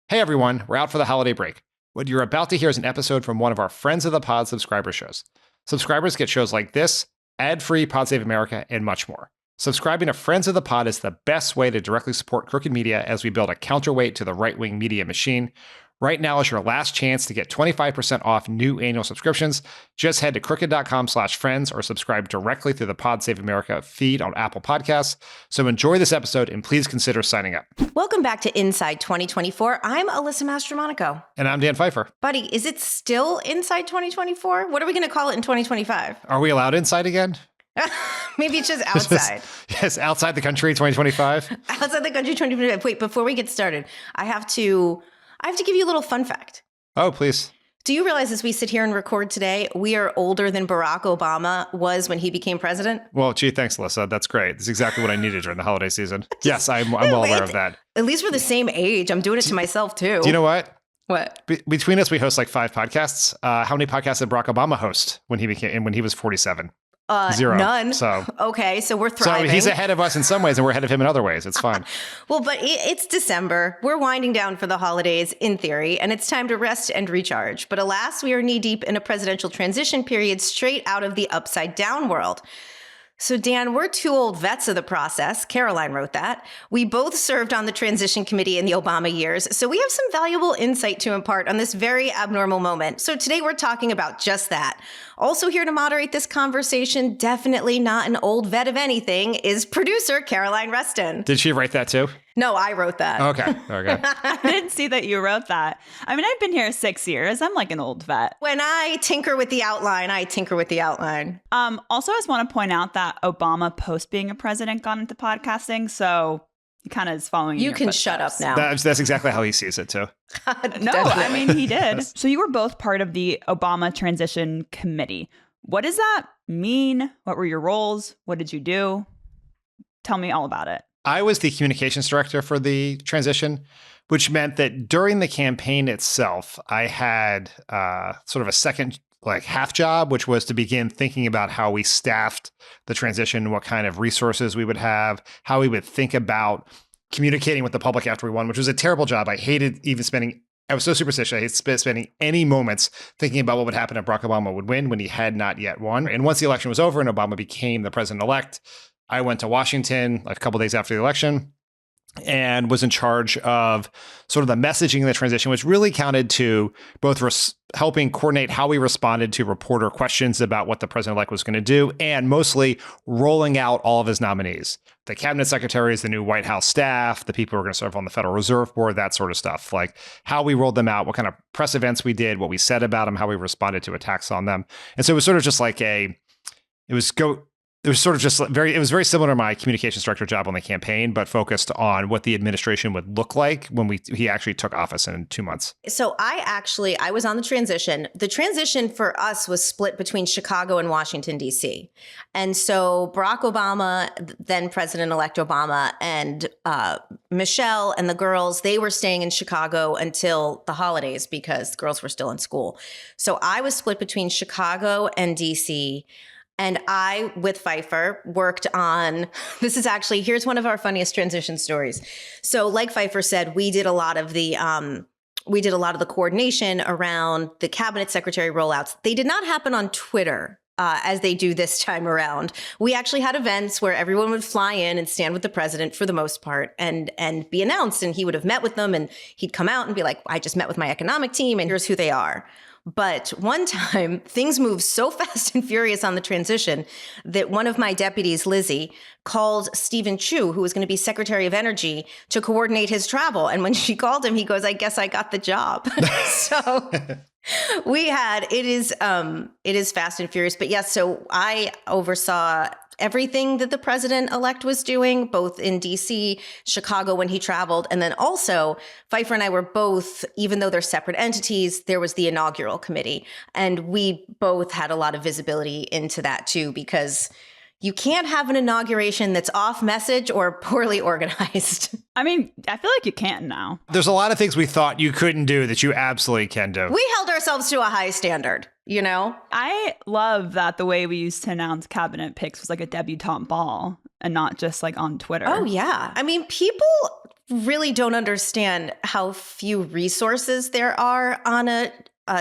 Hey everyone, we're out for the holiday break. What you're about to hear is an episode from one of our Friends of the Pod subscriber shows. Subscribers get shows like this, ad-free Pod Save America, and much more. Subscribing to Friends of the Pod is the best way to directly support Crooked Media as we build a counterweight to the right-wing media machine. Right now is your last chance to get 25% off new annual subscriptions. Just head to crooked.com/friends or subscribe directly through the Pod Save America feed on Apple Podcasts. So enjoy this episode and please consider signing up. Welcome back to Inside 2024. I'm Alyssa Mastromonaco. And I'm Dan Pfeiffer. Buddy, is it still Inside 2024? What are we going to call it in 2025? Are we allowed inside again? Maybe it's just outside. Yes, outside the country 2025. Outside the country 2025. Wait, before we get started, I have to give you a little fun fact. Oh, please. Do you realize as we sit here and record today, we are older than Barack Obama was when he became president? Well, gee, thanks, Alyssa. That's great. That's exactly what I needed during the holiday season. Yes, I'm well aware of that. At least we're the same age. I'm doing it to myself, too. Do you know what? What? Between us, we host like 5 podcasts. How many podcasts did Barack Obama host when he was 47? 0. None. So okay, so we're thriving. So he's ahead of us in some ways, and we're ahead of him in other ways. It's fine. Well, but it's December. We're winding down for the holidays, in theory, and it's time to rest and recharge. But alas, we are knee-deep in a presidential transition period straight out of the upside-down world. So, Dan, we're 2 old vets of the process. Caroline wrote that. We both served on the transition committee in the Obama years, so we have some valuable insight to impart on this very abnormal moment. So today we're talking about just that. Also here to moderate this conversation, definitely not an old vet of anything, is producer Caroline Reston. Did she write that too? No, I wrote that. Okay. I didn't see that you wrote that. I mean, I've been here 6 years. I'm like an old vet. When I tinker with the outline, I tinker with the outline. Also, I just want to point out that Obama, post being a president, got into podcasting. So he kind of is following you. You can shut up now. That's exactly how he sees it too. No, I mean, he did. So you were both part of the Obama Transition Committee. What does that mean? What were your roles? What did you do? Tell me all about it. I was the communications director for the transition, which meant that during the campaign itself, I had sort of a second half job, which was to begin thinking about how we staffed the transition, what kind of resources we would have, how we would think about communicating with the public after we won, which was a terrible job. I hated even spending, I was so superstitious. I hated spending any moments thinking about what would happen if Barack Obama would win when he had not yet won. And once the election was over and Obama became the president-elect, I went to Washington a couple days after the election and was in charge of sort of the messaging of the transition, which really counted to both helping coordinate how we responded to reporter questions about what the president-elect was going to do, and mostly rolling out all of his nominees, the cabinet secretaries, the new White House staff, the people who are going to serve on the Federal Reserve Board, that sort of stuff, like how we rolled them out, what kind of press events we did, what we said about them, how we responded to attacks on them. And so it was sort of just like it was very similar to my communications director job on the campaign, but focused on what the administration would look like when he actually took office in 2 months. So I was on the transition. The transition for us was split between Chicago and Washington, D.C. And so Barack Obama, then President-elect Obama, and Michelle and the girls, they were staying in Chicago until the holidays because the girls were still in school. So I was split between Chicago and D.C., and I, with Pfeiffer, worked on, here's one of our funniest transition stories. So like Pfeiffer said, we did a lot of the coordination around the cabinet secretary rollouts. They did not happen on Twitter as they do this time around. We actually had events where everyone would fly in and stand with the president for the most part and be announced. And he would have met with them and he'd come out and be like, I just met with my economic team and here's who they are. But one time, things moved so fast and furious on the transition that one of my deputies, Lizzie, called Stephen Chu, who was going to be Secretary of Energy, to coordinate his travel. And when she called him, he goes, I guess I got the job. So it is fast and furious. But yes, so I oversaw everything that the president-elect was doing, both in D.C., Chicago when he traveled. And then also, Pfeiffer and I were both, even though they're separate entities, there was the inaugural committee. And we both had a lot of visibility into that, too, because you can't have an inauguration that's off message or poorly organized. I mean, I feel like you can now. There's a lot of things we thought you couldn't do that you absolutely can do. We held ourselves to a high standard, you know? I love that the way we used to announce cabinet picks was like a debutante ball and not just like on Twitter. Oh, yeah. I mean, people really don't understand how few resources there are on a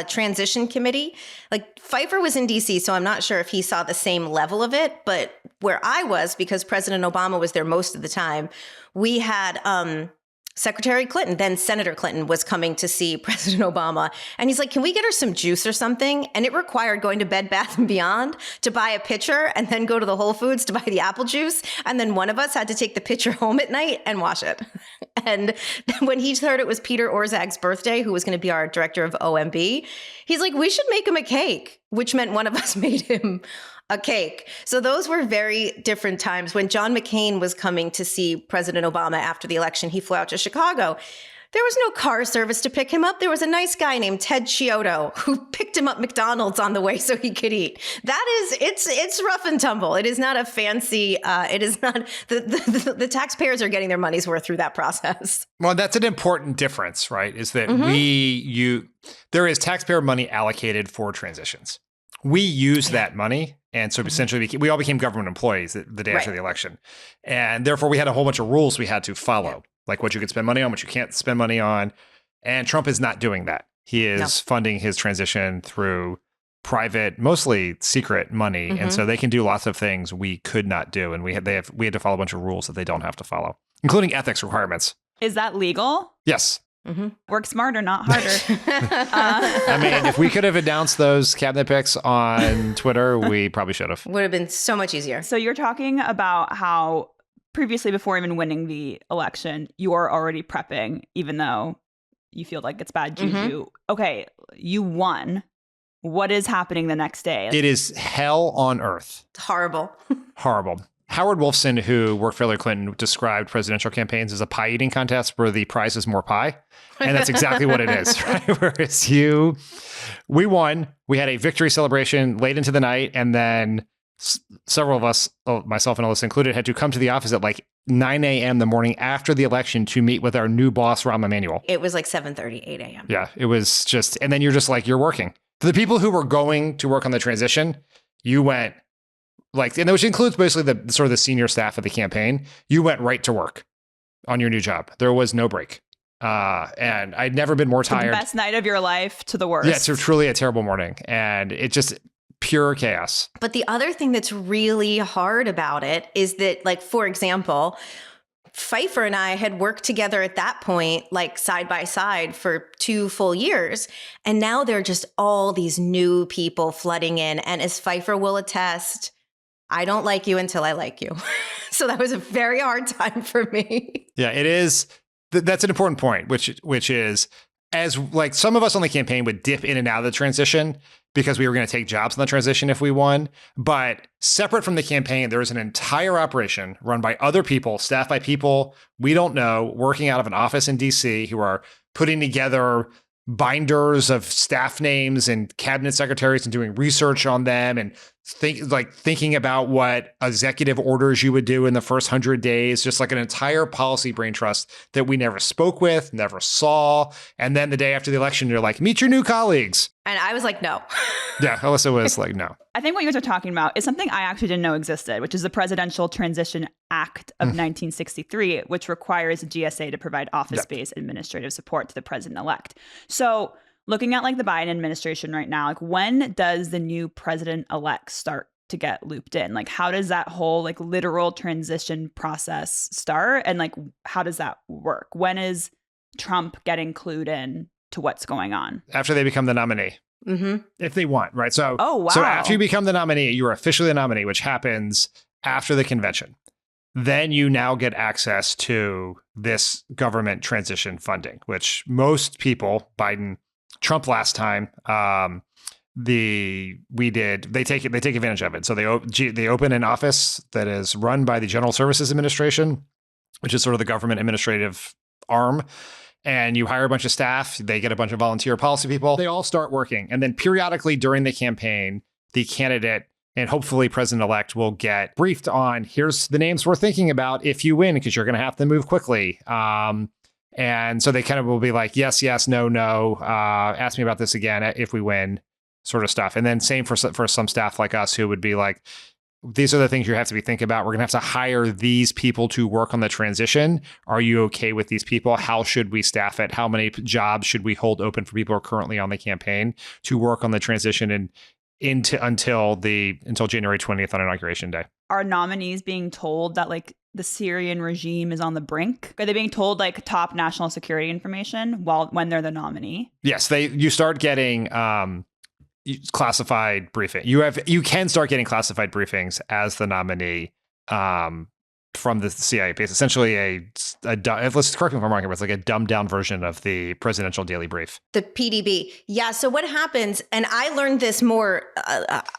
transition committee. Like Pfeiffer was in DC, so I'm not sure if he saw the same level of it. But where I was, because President Obama was there most of the time, we had Secretary Clinton, then Senator Clinton, was coming to see President Obama. And he's like, can we get her some juice or something? And it required going to Bed Bath & Beyond to buy a pitcher and then go to the Whole Foods to buy the apple juice. And then one of us had to take the pitcher home at night and wash it. And when he heard it was Peter Orzag's birthday, who was going to be our director of OMB, he's like, we should make him a cake, which meant one of us made him a cake. So those were very different times. When John McCain was coming to see President Obama after the election, he flew out to Chicago. There was no car service to pick him up. There was a nice guy named Ted Chiodo who picked him up McDonald's on the way so he could eat. That is, it's rough and tumble. It is not a fancy, it is not, the taxpayers are getting their money's worth through that process. Well, that's an important difference, right? Is that there is taxpayer money allocated for transitions. We use that money. And so essentially we all became government employees the day after the election. And therefore we had a whole bunch of rules we had to follow, like what you could spend money on, what you can't spend money on. And Trump is not doing that. He is funding his transition through private, mostly secret money. And so they can do lots of things we could not do. And we had to follow a bunch of rules that they don't have to follow, including ethics requirements. Is that legal? Yes. Work smarter, not harder. I mean, if we could have announced those cabinet picks on Twitter, we probably should have. Would have been so much easier. So you're talking about how previously, before even winning the election, you are already prepping, even though you feel like it's bad juju. Okay, you won. What is happening the next day? It is hell on earth. Horrible. Horrible. Howard Wolfson, who worked for Hillary Clinton, described presidential campaigns as a pie eating contest where the prize is more pie. And that's exactly what it is, right? Whereas we won. We had a victory celebration late into the night. And then several of us, myself and Alyssa included, had to come to the office at like 9 a.m. the morning after the election to meet with our new boss, Rahm Emanuel. It was like 7:30, 8 a.m. Yeah, it was just, and then you're just like, you're working. For the people who were going to work on the transition, you went, like, and which includes basically the sort of the senior staff of the campaign, you went right to work on your new job. There was no break. And I'd never been more tired. The best night of your life to the worst. Yeah, it's truly a terrible morning. And it just pure chaos. But the other thing that's really hard about it is that, like, for example, Pfeiffer and I had worked together at that point, like side by side for 2 full years. And now there are just all these new people flooding in. And as Pfeiffer will attest, I don't like you until I like you. So that was a very hard time for me. Yeah, it is. That's an important point, which is, as like some of us on the campaign would dip in and out of the transition because we were going to take jobs on the transition if we won. But separate from the campaign, there was an entire operation run by other people, staffed by people we don't know, working out of an office in DC, who are putting together binders of staff names and cabinet secretaries and doing research on them and thinking about what executive orders you would do in the first 100 days, just like an entire policy brain trust that we never spoke with, never saw. And then the day after the election, you're like, meet your new colleagues. And I was like, no. Yeah, Alyssa was like, no. I think what you guys are talking about is something I actually didn't know existed, which is the Presidential Transition Act of 1963, which requires a GSA to provide office-based administrative support to the president-elect. So looking at like the Biden administration right now, like when does the new president-elect start to get looped in? Like how does that whole like literal transition process start? And like how does that work? When is Trump getting clued in to what's going on? After they become the nominee. If they want, right? So, So after you become the nominee, you are officially the nominee, which happens after the convention. Then you now get access to this government transition funding, which most people, Biden, Trump last time, they take advantage of it. So they open an office that is run by the General Services Administration, which is sort of the government administrative arm. And you hire a bunch of staff, they get a bunch of volunteer policy people, they all start working. And then periodically during the campaign, the candidate and hopefully president-elect will get briefed on, here's the names we're thinking about if you win, because you're going to have to move quickly. And so they kind of will be like, yes, yes, no, no, ask me about this again if we win, sort of stuff. And then same for some staff like us who would be like, these are the things you have to be thinking about. We're going to have to hire these people to work on the transition. Are you okay with these people? How should we staff it? How many jobs should we hold open for people who are currently on the campaign to work on the transition and until January 20th on Inauguration Day? Are nominees being told that like the Syrian regime is on the brink? Are they being told like top national security information when they're the nominee? Yes, you start getting classified briefing. You can start getting classified briefings as the nominee from the CIA. It's essentially let's correct me if I'm wrong here, but it's like a dumbed down version of the presidential daily brief. The PDB. Yeah. So what happens, and I learned this more,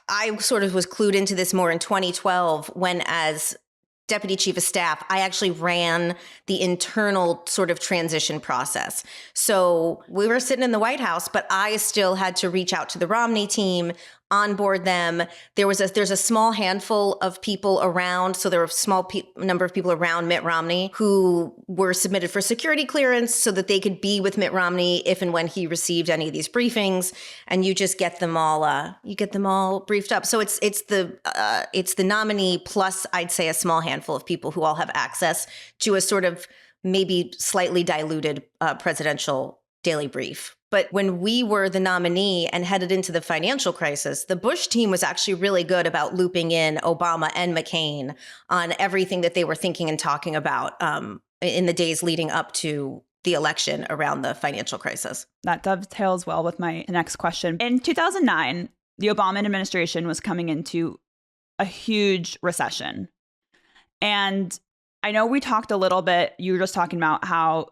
I sort of was clued into this more in 2012 when, as Deputy Chief of Staff, I actually ran the internal sort of transition process. So we were sitting in the White House, but I still had to reach out to the Romney team, onboard them. There's a small handful of people around. So there were a small number of people around Mitt Romney who were submitted for security clearance so that they could be with Mitt Romney if and when he received any of these briefings. And you just get them all, briefed up. So it's the nominee plus, I'd say, a small handful of people who all have access to a sort of maybe slightly diluted presidential daily brief. But when we were the nominee and headed into the financial crisis, the Bush team was actually really good about looping in Obama and McCain on everything that they were thinking and talking about in the days leading up to the election around the financial crisis. That dovetails well with my next question. In 2009, the Obama administration was coming into a huge recession. And I know we talked a little bit, you were just talking about how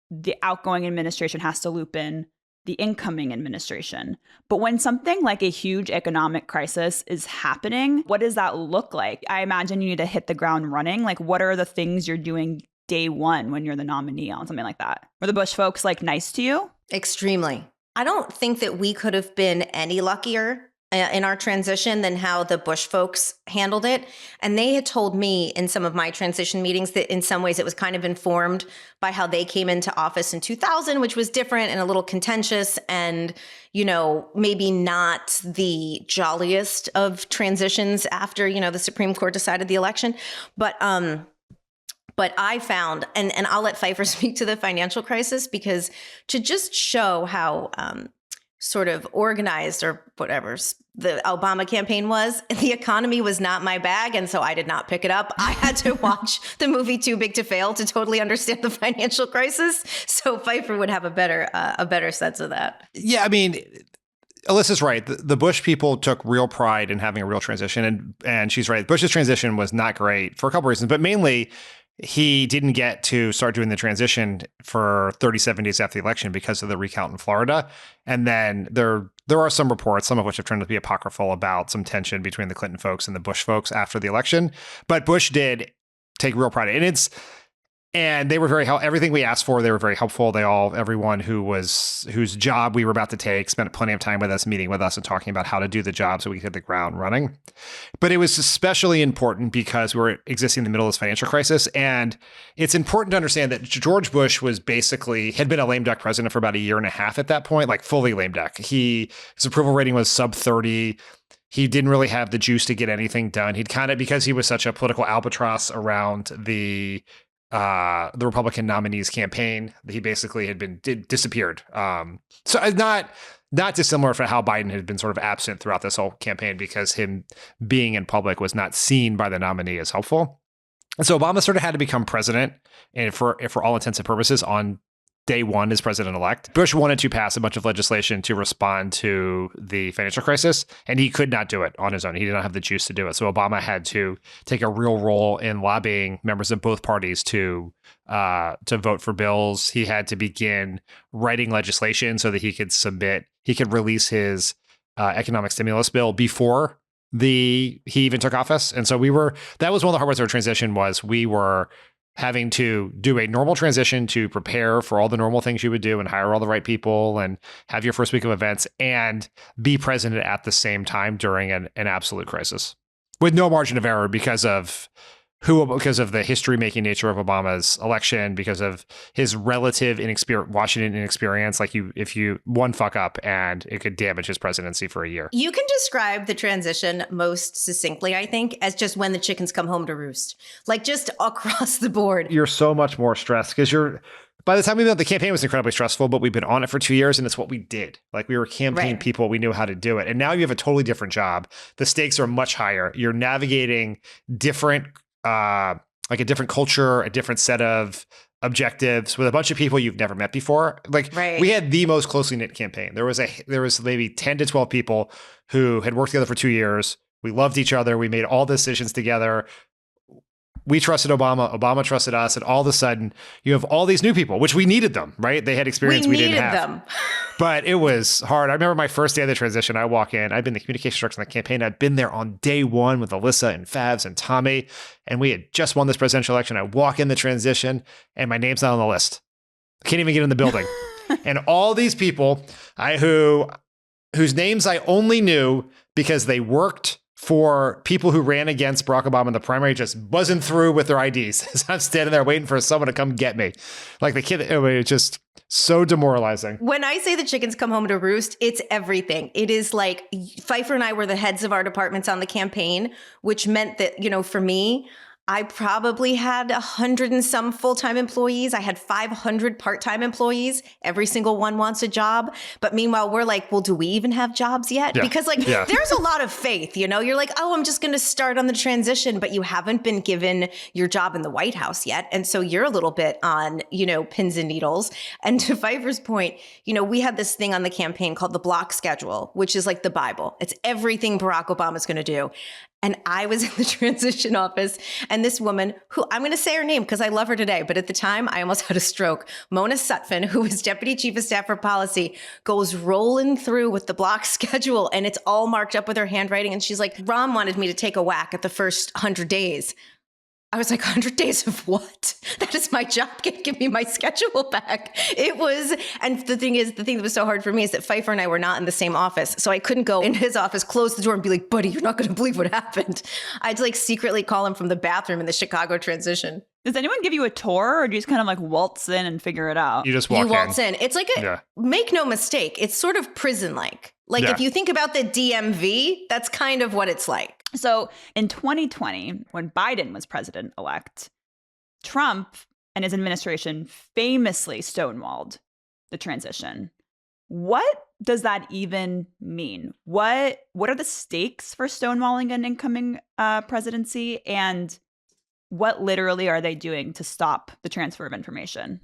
the outgoing administration has to loop in the incoming administration. But when something like a huge economic crisis is happening, what does that look like? I imagine you need to hit the ground running. Like, what are the things you're doing day one when you're the nominee on something like that? Were the Bush folks like nice to you? Extremely. I don't think that we could have been any luckier in our transition than how the Bush folks handled it. And they had told me in some of my transition meetings that in some ways it was kind of informed by how they came into office in 2000, which was different and a little contentious and, maybe not the jolliest of transitions after, the Supreme Court decided the election. But I found, and I'll let Pfeiffer speak to the financial crisis, because to just show how sort of organized or whatever the Obama campaign was, the economy was not my bag. And so I did not pick it up. I had to watch the movie Too Big to Fail to totally understand the financial crisis. So Pfeiffer would have a better sense of that. Yeah, I mean, Alyssa's right. The Bush people took real pride in having a real transition. And she's right. Bush's transition was not great for a couple reasons, but mainly he didn't get to start doing the transition for 37 days after the election because of the recount in Florida. And then there are some reports, some of which have turned out to be apocryphal, about some tension between the Clinton folks and the Bush folks after the election. But Bush did take real pride in it. And they were very helpful. Everything we asked for, they were very helpful. Everyone whose job we were about to take spent plenty of time with us, meeting with us and talking about how to do the job so we could hit the ground running. But it was especially important because we were existing in the middle of this financial crisis. And it's important to understand that George Bush had been a lame duck president for about a year and a half at that point, like fully lame duck. His approval rating was sub 30. He didn't really have the juice to get anything done. Because he was such a political albatross around the Republican nominee's campaign, he basically had disappeared. So not dissimilar from how Biden had been sort of absent throughout this whole campaign, because him being in public was not seen by the nominee as helpful. And so Obama sort of had to become president, and for all intents and purposes, on day one as president-elect. Bush wanted to pass a bunch of legislation to respond to the financial crisis, and he could not do it on his own. He did not have the juice to do it. So Obama had to take a real role in lobbying members of both parties to vote for bills. He had to begin writing legislation so that he could release his economic stimulus bill before he even took office. And so that was one of the hard parts of our transition. Was we were having to do a normal transition to prepare for all the normal things you would do and hire all the right people and have your first week of events and be president at the same time during an absolute crisis with no margin of error because of because of the history-making nature of Obama's election, because of his relative Washington inexperience, like if you one fuck up and it could damage his presidency for a year. You can describe the transition most succinctly, I think, as just when the chickens come home to roost, like just across the board. You're so much more stressed because by the time we met, the campaign was incredibly stressful, but we've been on it for 2 years and it's what we did. Like we were campaign people. We knew how to do it. And now you have a totally different job. The stakes are much higher. You're navigating different, like a different culture, a different set of objectives with a bunch of people you've never met before. Like we had the most closely knit campaign. There was maybe 10 to 12 people who had worked together for 2 years. We loved each other. We made all decisions together. We trusted Obama. Obama trusted us. And all of a sudden, you have all these new people, which we needed them, right? They had experience we didn't have. Them. But it was hard. I remember my first day of the transition. I walk in. I've been the communication director on the campaign. I'd been there on day one with Alyssa and Favs and Tommy. And we had just won this presidential election. I walk in the transition and my name's not on the list. I can't even get in the building. And all these people whose names I only knew because they worked for people who ran against Barack Obama in the primary, just buzzing through with their IDs as I'm standing there waiting for someone to come get me. Like the kid, it was just so demoralizing. When I say the chickens come home to roost, it's everything. It is like Pfeiffer and I were the heads of our departments on the campaign, which meant that, for me, I probably had 100 and some full-time employees. I had 500 part-time employees. Every single one wants a job. But meanwhile, we're like, well, do we even have jobs yet? Yeah. Because there's a lot of faith, You're like, oh, I'm just going to start on the transition, but you haven't been given your job in the White House yet. And so you're a little bit on, pins and needles. And to Pfeiffer's point, we had this thing on the campaign called the block schedule, which is like the Bible. It's everything Barack Obama's going to do. And I was in the transition office, and this woman, who I'm going to say her name because I love her today, but at the time I almost had a stroke. Mona Sutphin, who was Deputy Chief of Staff for Policy, goes rolling through with the block schedule, and it's all marked up with her handwriting. And she's like, Ron wanted me to take a whack at the first 100 days. I was like, 100 days of what? That is my job. Give me my schedule back. It was, and the thing that was so hard for me is that Pfeiffer and I were not in the same office. So I couldn't go in his office, close the door and be like, buddy, you're not going to believe what happened. I'd secretly call him from the bathroom in the Chicago transition. Does anyone give you a tour or do you just kind of waltz in and figure it out? You just waltz in. It's like make no mistake. It's sort of prison-like. If you think about the DMV, that's kind of what it's like. So in 2020, when Biden was president-elect, Trump and his administration famously stonewalled the transition. What does that even mean? What are the stakes for stonewalling an incoming presidency? And what literally are they doing to stop the transfer of information?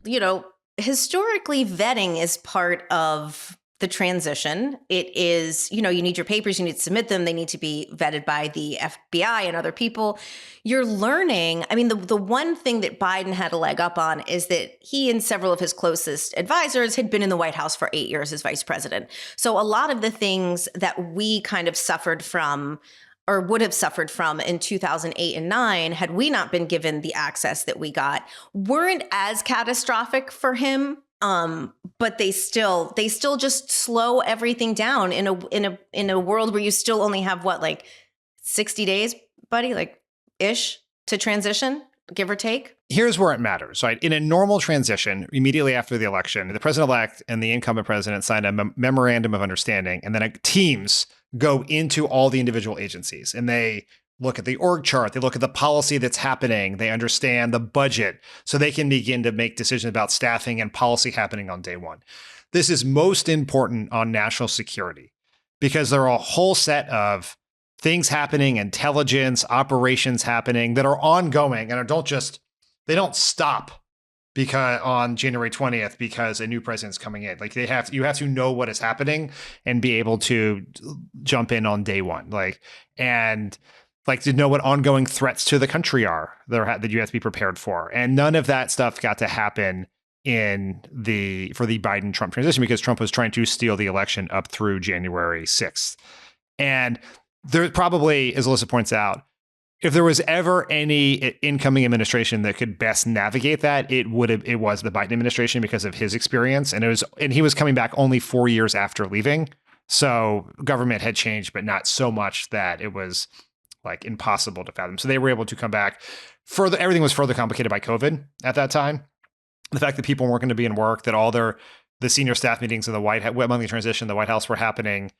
Historically, vetting is part of the transition. It is, you need your papers, you need to submit them. They need to be vetted by the FBI and other people. You're learning. I mean, the one thing that Biden had a leg up on is that he and several of his closest advisors had been in the White House for 8 years as vice president. So a lot of the things that we kind of suffered from or would have suffered from in 2008 and 2009, had we not been given the access that we got, weren't as catastrophic for him. But they still just slow everything down in a world where you still only have 60 days, buddy, ish to transition, give or take. Here's where it matters, right? In a normal transition, immediately after the election, the president-elect and the incumbent president sign a memorandum of understanding, and then teams go into all the individual agencies and they look at the org chart, they look at the policy that's happening, they understand the budget, so they can begin to make decisions about staffing and policy happening on day one. This is most important on national security because there are a whole set of things happening, intelligence, operations happening that are ongoing and they don't stop because on January 20th because a new president's coming in. You have to know what is happening and be able to jump in on day one. To know what ongoing threats to the country are that you have to be prepared for. And none of that stuff got to happen for the Biden-Trump transition because Trump was trying to steal the election up through January 6th. And there probably, as Alyssa points out, if there was ever any incoming administration that could best navigate that, it was the Biden administration because of his experience. And he was coming back only 4 years after leaving. So government had changed, but not so much that it was impossible to fathom. So they were able to come back everything was further complicated by COVID at that time. The fact that people weren't going to be in work, that all the senior staff meetings in the among the transition, the White House were happening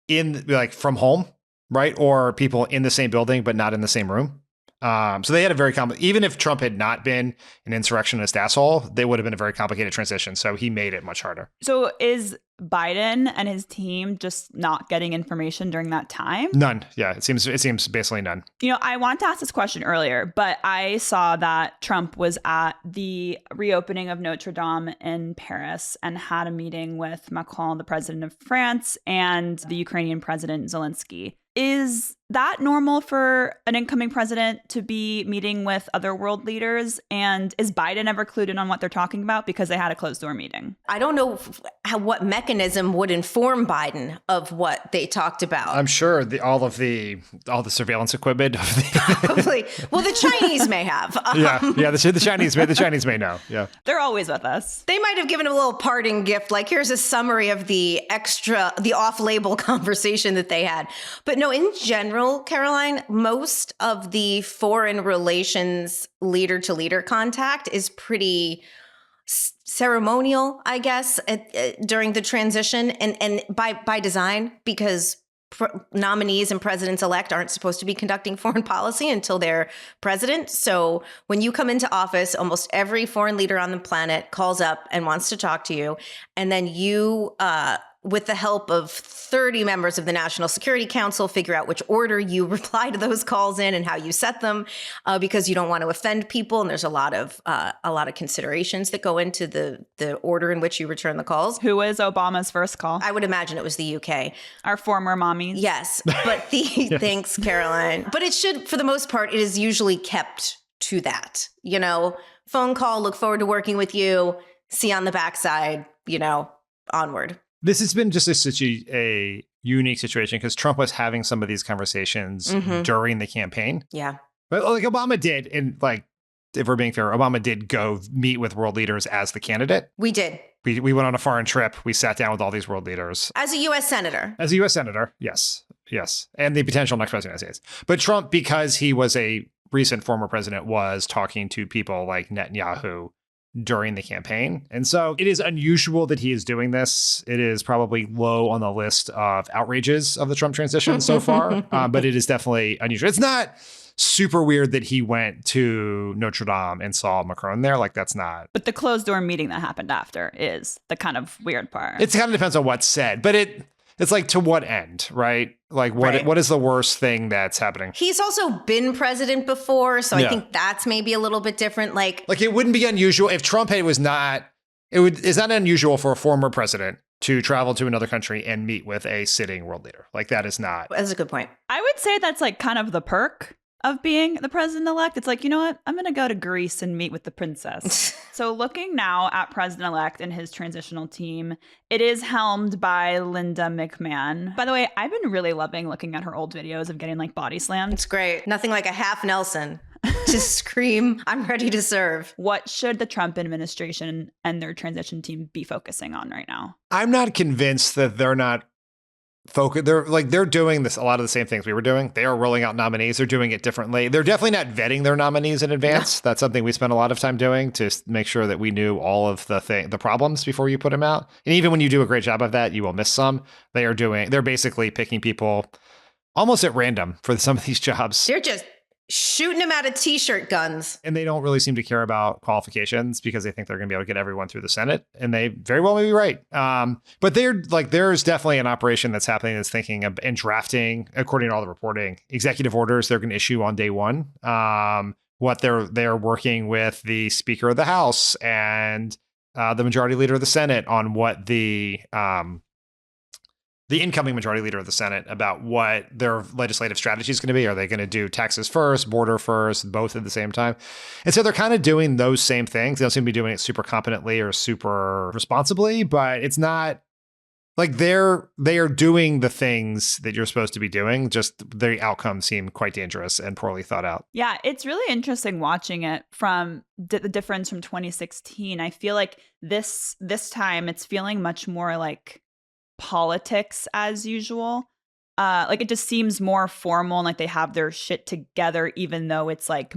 from home, right? Or people in the same building, but not in the same room. So they had a very even if Trump had not been an insurrectionist asshole, they would have been a very complicated transition. So he made it much harder. So is Biden and his team just not getting information during that time? None. Yeah, it seems basically none. I want to ask this question earlier, but I saw that Trump was at the reopening of Notre Dame in Paris and had a meeting with Macron, the president of France, and the Ukrainian president Zelensky. Is that normal for an incoming president to be meeting with other world leaders? And is Biden ever clued in on what they're talking about because they had a closed door meeting? I don't know what mechanism would inform Biden of what they talked about. I'm sure all the surveillance equipment of Probably. Well, the Chinese may have. The Chinese may know. Yeah, they're always with us. They might have given a little parting gift, like here's a summary of the off-label conversation that they had. But no, in general, Caroline, most of the foreign relations leader-to-leader contact is pretty ceremonial, I guess, during the transition, and by design, because nominees and presidents-elect aren't supposed to be conducting foreign policy until they're president. So when you come into office, almost every foreign leader on the planet calls up and wants to talk to you, and then you with the help of 30 members of the National Security Council, figure out which order you reply to those calls in and how you set them, because you don't want to offend people. And there's a lot of considerations that go into the order in which you return the calls. Who was Obama's first call? I would imagine it was the UK. Our former mommies. Yes, but thanks, Caroline. But it should, for the most part, it is usually kept to that. Phone call, look forward to working with you, see you on the backside, onward. This has been just such a unique situation because Trump was having some of these conversations during the campaign. Yeah. But Obama did, and if we're being fair, Obama did go meet with world leaders as the candidate. We did. We went on a foreign trip. We sat down with all these world leaders. As a U.S. senator. As a U.S. senator, yes. Yes. And the potential next president of the United States. But Trump, because he was a recent former president, was talking to people like Netanyahu during the campaign. And so it is unusual that he is doing this. It is probably low on the list of outrages of the Trump transition so far, but it is definitely unusual. It's not super weird that he went to Notre Dame and saw Macron there. That's not. But the closed door meeting that happened after is the kind of weird part. It kind of depends on what's said, but it's to what end, right? What is the worst thing that's happening? He's also been president before, so I think that's maybe a little bit different. It wouldn't be unusual if Trump it's not unusual for a former president to travel to another country and meet with a sitting world leader. That is not. That's a good point. I would say that's kind of the perk of being the president-elect. It's you know what? I'm going to go to Greece and meet with the princess. So looking now at president-elect and his transitional team, it is helmed by Linda McMahon. By the way, I've been really loving looking at her old videos of getting body slammed. It's great. Nothing like a half Nelson to scream, I'm ready to serve. What should the Trump administration and their transition team be focusing on right now? I'm not convinced that they're not focus. They're doing a lot of the same things we were doing. They are rolling out nominees. They're doing it differently. They're definitely not vetting their nominees in advance. No. That's something we spent a lot of time doing to make sure that we knew all of the problems before you put them out. And even when you do a great job of that, you will miss some. They're basically picking people almost at random for some of these jobs. They're just shooting them out of t-shirt guns. And they don't really seem to care about qualifications because they think they're going to be able to get everyone through the Senate. And they very well may be right. But there's definitely an operation that's happening that's thinking of and drafting, according to all the reporting, executive orders they're going to issue on day one. What they're working with the Speaker of the House and the Majority Leader of the Senate on what the incoming Majority Leader of the Senate about what their legislative strategy is going to be. Are they going to do taxes first, border first, both at the same time? And so they're kind of doing those same things. They don't seem to be doing it super competently or super responsibly, but it's not they are doing the things that you're supposed to be doing. Just the outcomes seem quite dangerous and poorly thought out. Yeah, it's really interesting watching it from the difference from 2016. I feel like this time it's feeling much more like politics as usual. Like it just seems more formal and like they have their shit together, even though it's like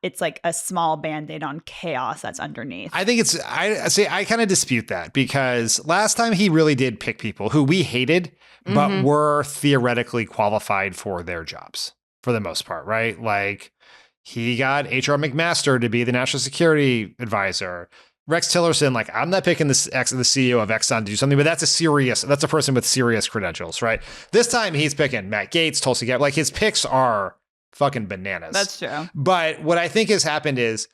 it's like a small band-aid on chaos that's underneath. I think I kind of dispute that, because last time he really did pick people who we hated, but were theoretically qualified for their jobs for the most part, right? Like he got H.R. McMaster to be the national security advisor. Rex Tillerson, like, I'm not picking the CEO of Exxon to do something, but that's a person with serious credentials, right? This time he's picking Matt Gaetz, Tulsi Gabbard. Like, his picks are fucking bananas. That's true. But what I think has happened is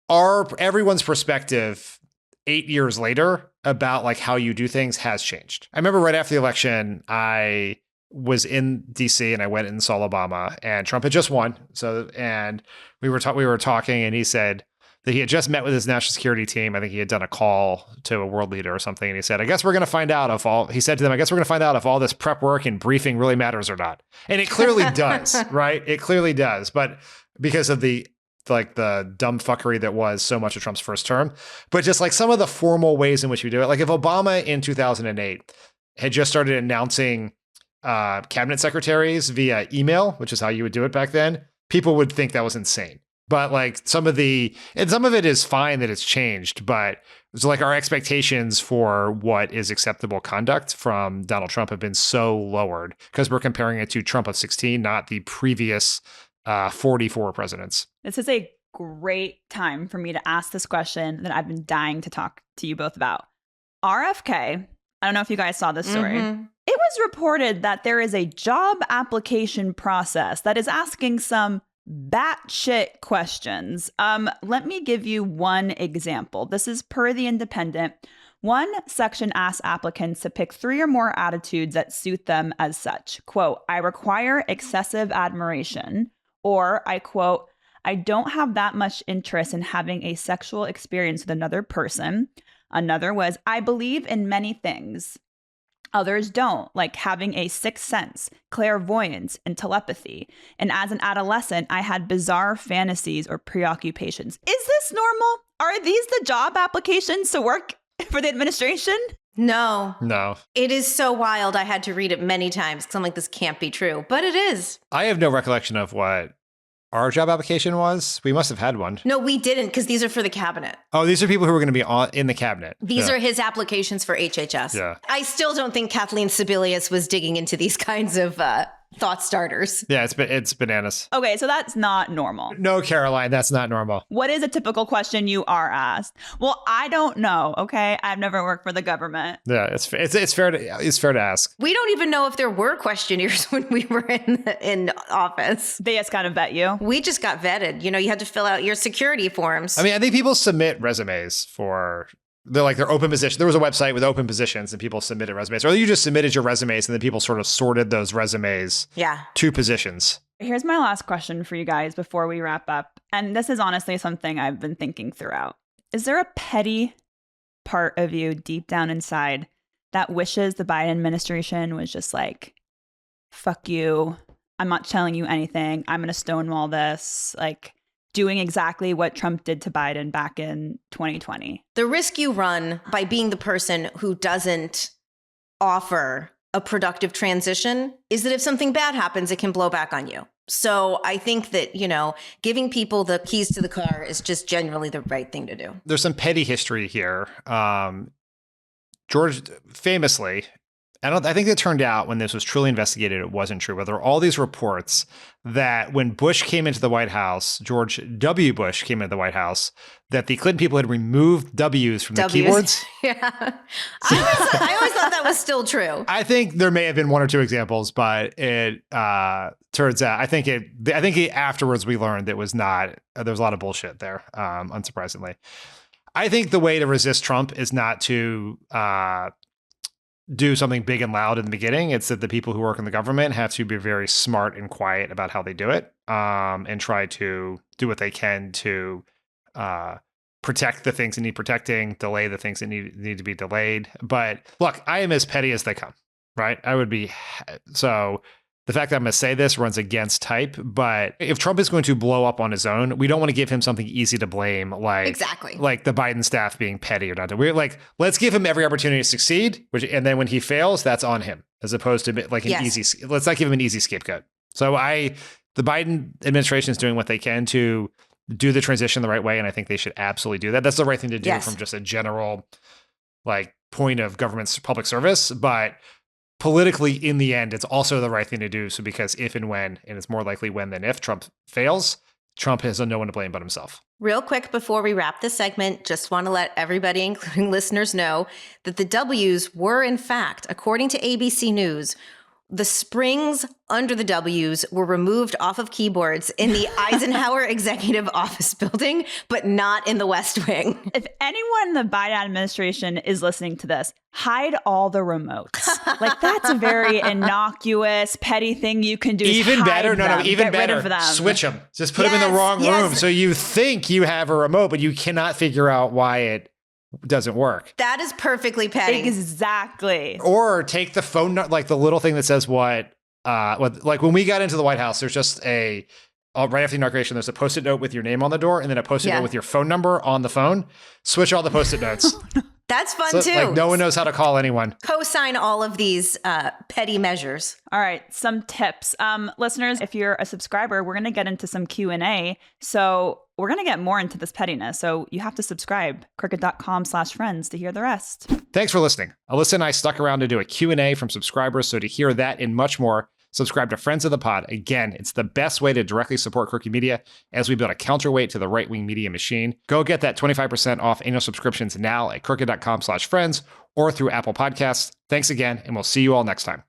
everyone's perspective 8 years later about like how you do things has changed. I remember right after the election, I was in DC and I went and saw Obama, and Trump had just won. And we were talking, and he said that he had just met with his national security team. I think he had done a call to a world leader or something. And he said, I guess we're going to find out if all this prep work and briefing really matters or not. And it clearly does, right? It clearly does. But because of the dumb fuckery that was so much of Trump's first term, but just like some of the formal ways in which we do it. Like if Obama in 2008 had just started announcing cabinet secretaries via email, which is how you would do it back then, people would think that was insane. But like some of it is fine that it's changed, but it's like our expectations for what is acceptable conduct from Donald Trump have been so lowered because we're comparing it to Trump of 16, not the previous 44 presidents. This is a great time for me to ask this question that I've been dying to talk to you both about. RFK, I don't know if you guys saw this story. Mm-hmm. It was reported that there is a job application process that is asking some batshit questions. Let me give you one example. This is per The Independent. One section asks applicants to pick 3 or more attitudes that suit them as such. Quote, I require excessive admiration. Or I quote, I don't have that much interest in having a sexual experience with another person. Another was, I believe in many things. Others don't, like having a sixth sense, clairvoyance, and telepathy. And as an adolescent, I had bizarre fantasies or preoccupations. Is this normal? Are these the job applications to work for the administration? No. It is so wild. I had to read it many times because I'm like, this can't be true. But it is. I have no recollection of what our job application was. We must have had one. No, we didn't, because these are for the cabinet. Oh, these are people who are going to be in the cabinet. These are his applications for HHS. Yeah. I still don't think Kathleen Sebelius was digging into these kinds of thought starters. Yeah, it's bananas. Okay, so that's not normal. No, Caroline, that's not normal. What is a typical question you are asked? Well, I don't know, okay? I've never worked for the government. Yeah, it's fair to ask. We don't even know if there were questionnaires when we were in office. They just kind of vet you. We just got vetted. You had to fill out your security forms. I mean, I think people submit resumes for... They're open positions. There was a website with open positions and people submitted resumes. Or you just submitted your resumes and then people sort of sorted those resumes to positions. Here's my last question for you guys before we wrap up. And this is honestly something I've been thinking throughout. Is there a petty part of you deep down inside that wishes the Biden administration was just like, fuck you, I'm not telling you anything, I'm going to stonewall this, like doing exactly what Trump did to Biden back in 2020? The risk you run by being the person who doesn't offer a productive transition is that if something bad happens, it can blow back on you. So I think that, giving people the keys to the car is just generally the right thing to do. There's some petty history here. George famously, I think it turned out when this was truly investigated, it wasn't true. But there were all these reports that when Bush came into the White House, George W. Bush came into the White House, that the Clinton people had removed W's from the keyboards. Yeah. I always thought that was still true. I think there may have been 1 or 2 examples, but it turns out, I think afterwards we learned it was not, there was a lot of bullshit there, unsurprisingly. I think the way to resist Trump is not to do something big and loud in the beginning. It's that the people who work in the government have to be very smart and quiet about how they do it, and try to do what they can to protect the things that need protecting, delay the things that need to be delayed. But look, I am as petty as they come, right? I would be. So the fact that I'm going to say this runs against type, but if Trump is going to blow up on his own, we don't want to give him something easy to blame, like the Biden staff being petty or not. We're like, let's give him every opportunity to succeed, and then when he fails, that's on him, as opposed to like an easy. Let's not give him an easy scapegoat. So the Biden administration is doing what they can to do the transition the right way, and I think they should absolutely do that. That's the right thing to do from just a general point of government's public service, but politically, in the end, it's also the right thing to do. So because if and when, and it's more likely when than if, Trump fails, Trump has no one to blame but himself. Real quick before we wrap this segment, just want to let everybody, including listeners, know that the W's were, in fact, according to ABC News, the springs under the W's were removed off of keyboards in the Eisenhower Executive Office building, but not in the West Wing. If anyone in the Biden administration is listening to this, hide all the remotes. That's a very innocuous, petty thing you can do. Even better, even better. Them. Switch them. Just put them in the wrong room. So you think you have a remote, but you cannot figure out why it doesn't work. That is perfectly petty. Exactly. Or take the phone, the little thing that says what when we got into the White House, there's just right after the inauguration, there's a Post-it note with your name on the door and then a Post-it note with your phone number on the phone. Switch all the Post-it notes. That's fun too. No one knows how to call anyone. Co-sign all of these petty measures. All right, some tips. Listeners, if you're a subscriber, we're going to get into some Q&A. So we're going to get more into this pettiness. So you have to subscribe, crooked.com/friends to hear the rest. Thanks for listening. Alyssa and I stuck around to do a Q&A from subscribers. So to hear that and much more, subscribe to Friends of the Pod. Again, it's the best way to directly support Crooked Media as we build a counterweight to the right-wing media machine. Go get that 25% off annual subscriptions now at crooked.com/friends or through Apple Podcasts. Thanks again, and we'll see you all next time.